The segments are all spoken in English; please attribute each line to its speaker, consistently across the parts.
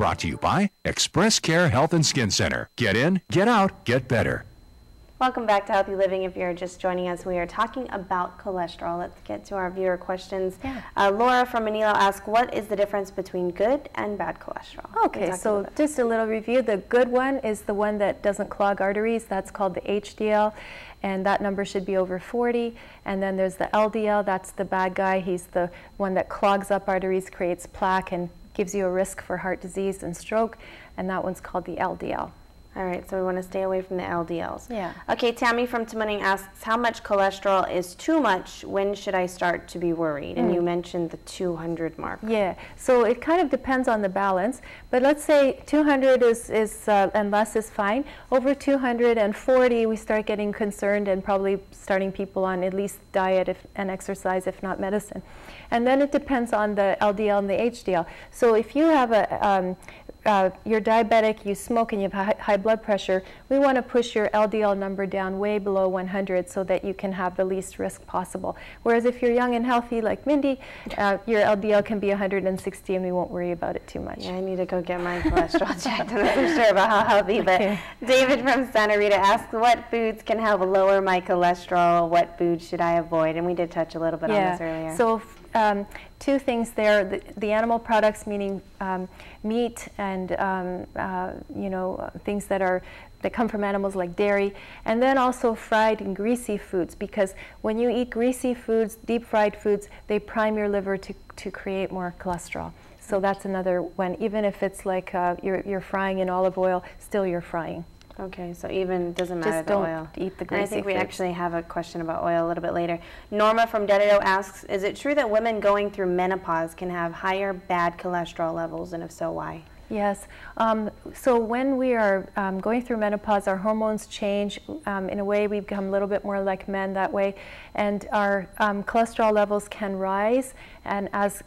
Speaker 1: Brought to you by Express Care Health and Skin Center. Get in, get out, get better.
Speaker 2: Welcome back to Healthy Living. If you're just joining us, we are talking about cholesterol. Let's get to our viewer questions. Yeah. Laura from Manila asks, what is the difference between good and bad cholesterol?
Speaker 3: Okay, so just a little review. The good one is the one that doesn't clog arteries. That's called the HDL, and that number should be over 40. And then there's the LDL. That's the bad guy. He's the one that clogs up arteries, creates plaque, and gives you a risk for heart disease and stroke, and that one's called the LDL.
Speaker 2: All right, so we want to stay away from the LDLs.
Speaker 3: Yeah.
Speaker 2: Okay, Tammy from Tamuning asks, how much cholesterol is too much? When should I start to be worried? And you mentioned the 200 mark.
Speaker 3: Yeah, so it kind of depends on the balance, but let's say 200 and less is fine. Over 240, we start getting concerned and probably starting people on at least diet and exercise, if not medicine. And then it depends on the LDL and the HDL. So if you have you're diabetic, you smoke, and you have high blood pressure, we want to push your LDL number down way below 100 so that you can have the least risk possible. Whereas if you're young and healthy like Mindy, your LDL can be 160 and we won't worry about it too much.
Speaker 2: Yeah, I need to go get my cholesterol checked. I'm not so sure about how healthy, but okay. David from Santa Rita asks, what foods can help lower my cholesterol? What foods should I avoid? And we did touch a little bit on this earlier.
Speaker 3: So two things there, the animal products, meaning meat and you know, things that come from animals like dairy, and then also fried and greasy foods, because when you eat greasy foods, deep fried foods, they prime your liver to create more cholesterol. So that's another one. Even if it's like you're frying in olive oil, still you're frying.
Speaker 2: Okay, so even doesn't matter the oil.
Speaker 3: Just don't eat the greasy
Speaker 2: foods. I think we
Speaker 3: foods.
Speaker 2: actually have a question about oil a little bit later. Norma from Dededo asks, is it true that women going through menopause can have higher bad cholesterol levels, and if so, why?
Speaker 3: Yes. So when we are going through menopause, our hormones change. In a way, we become a little bit more like men that way, and our cholesterol levels can rise, and as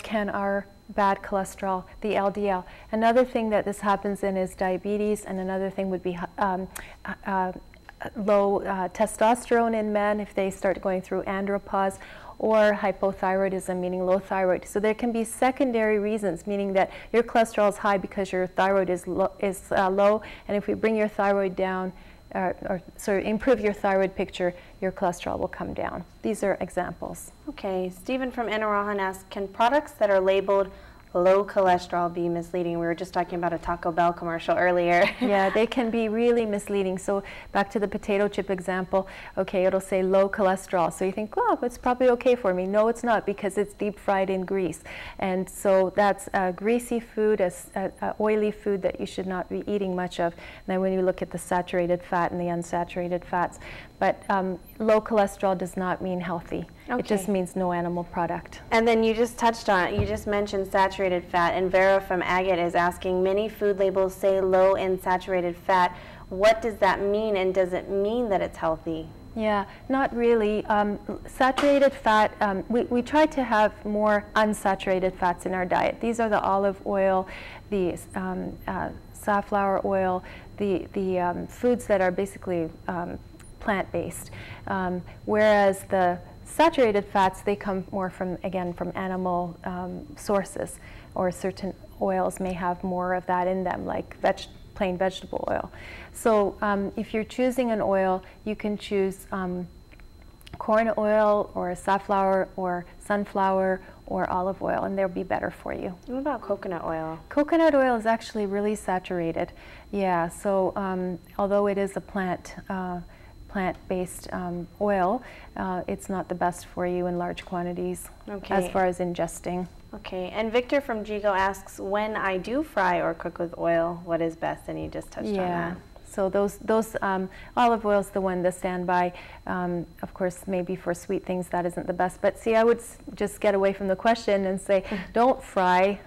Speaker 3: can our bad cholesterol, the LDL. Another thing that this happens in is diabetes, and another thing would be low testosterone in men if they start going through andropause, or hypothyroidism, meaning low thyroid. So there can be secondary reasons, meaning that your cholesterol is high because your thyroid is low, and if we bring your thyroid down, or improve your thyroid picture, your cholesterol will come down. These are examples.
Speaker 2: Okay, Stephen from Anarahan asks, can products that are labeled low cholesterol be misleading? We were just talking about a Taco Bell commercial earlier.
Speaker 3: Yeah, they can be really misleading. So back to the potato chip example, okay, it'll say low cholesterol. So you think, oh, it's probably okay for me. No, it's not, because it's deep fried in grease. And so that's a greasy food, a oily food that you should not be eating much of. And then when you look at the saturated fat and the unsaturated fats. But low cholesterol does not mean healthy. Okay. It just means no animal product.
Speaker 2: And then you just touched on it. You just mentioned saturated fat. And Vera from Agate is asking, many food labels say low in saturated fat. What does that mean, and does it mean that it's healthy?
Speaker 3: Yeah, not really. Saturated fat, we try to have more unsaturated fats in our diet. These are the olive oil, the safflower oil, the foods that are basically plant-based, whereas the saturated fats, they come more from, again, from animal sources, or certain oils may have more of that in them, like plain vegetable oil. So if you're choosing an oil, you can choose corn oil or safflower or sunflower or olive oil, and they'll be better for you.
Speaker 2: What about coconut oil?
Speaker 3: Coconut oil is actually really saturated. Yeah, so although it is a plant-based oil, it's not the best for you in large quantities as far as ingesting.
Speaker 2: Okay, and Victor from Jigo asks, when I do fry or cook with oil, what is best? And you just touched on that.
Speaker 3: So those olive oil is the standby. Of course, maybe for sweet things that isn't the best. But see, I would just get away from the question and say, don't fry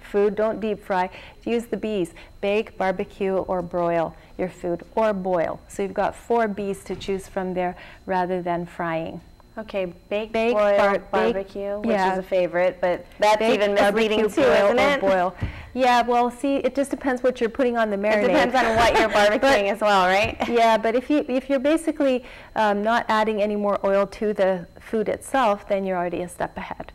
Speaker 3: food, don't deep fry. Use the B's: bake, barbecue, or broil your food, or boil. So you've got 4 B's to choose from there rather than frying.
Speaker 2: Okay, bake, boil, barbecue, which is a favorite, but that's even misleading too, isn't it?
Speaker 3: Boil. Yeah, well, see, it just depends what you're putting on the marinade.
Speaker 2: It depends on what you're barbecuing as well, right?
Speaker 3: Yeah, but if you're basically not adding any more oil to the food itself, then you're already a step ahead.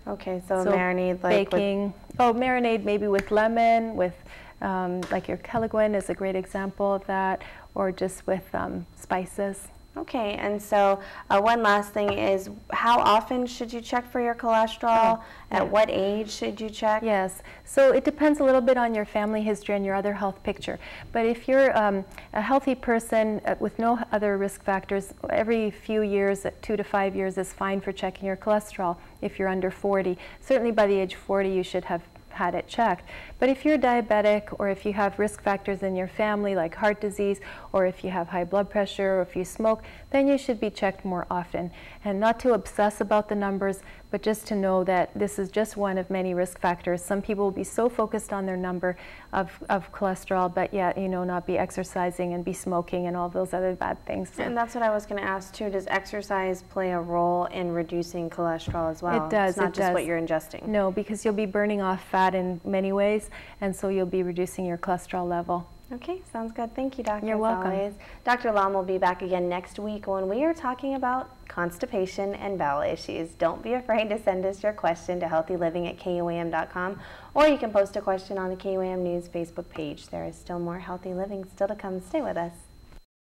Speaker 2: Okay, so marinade, like
Speaker 3: baking Oh, marinade maybe with lemon, with like your Kelaguen is a great example of that, or just with spices.
Speaker 2: Okay, and so one last thing is, how often should you check for your cholesterol? At what age should you check?
Speaker 3: Yes, so it depends a little bit on your family history and your other health picture. But if you're a healthy person with no other risk factors, every few years, 2 to 5 years is fine for checking your cholesterol if you're under 40. Certainly by the age 40 you should have had it checked. But if you're diabetic, or if you have risk factors in your family like heart disease, or if you have high blood pressure, or if you smoke, then you should be checked more often. And not to obsess about the numbers, but just to know that this is just one of many risk factors. Some people will be so focused on their number of cholesterol, but yet, you know, not be exercising and be smoking and all those other bad things.
Speaker 2: And that's what I was going to ask too. Does exercise play a role in reducing cholesterol as well?
Speaker 3: It does.
Speaker 2: It's not
Speaker 3: it
Speaker 2: just
Speaker 3: does.
Speaker 2: what you're ingesting.
Speaker 3: No, because you'll be burning off fat in many ways, and so you'll be reducing your cholesterol level.
Speaker 2: Okay, sounds good. Thank you, Doctor.
Speaker 3: You're welcome.
Speaker 2: Always. Dr. Lom will be back again next week when we are talking about constipation and bowel issues. Don't be afraid to send us your question to healthyliving@kuam.com, or you can post a question on the KUAM News Facebook page. There is still more healthy living still to come. Stay with us.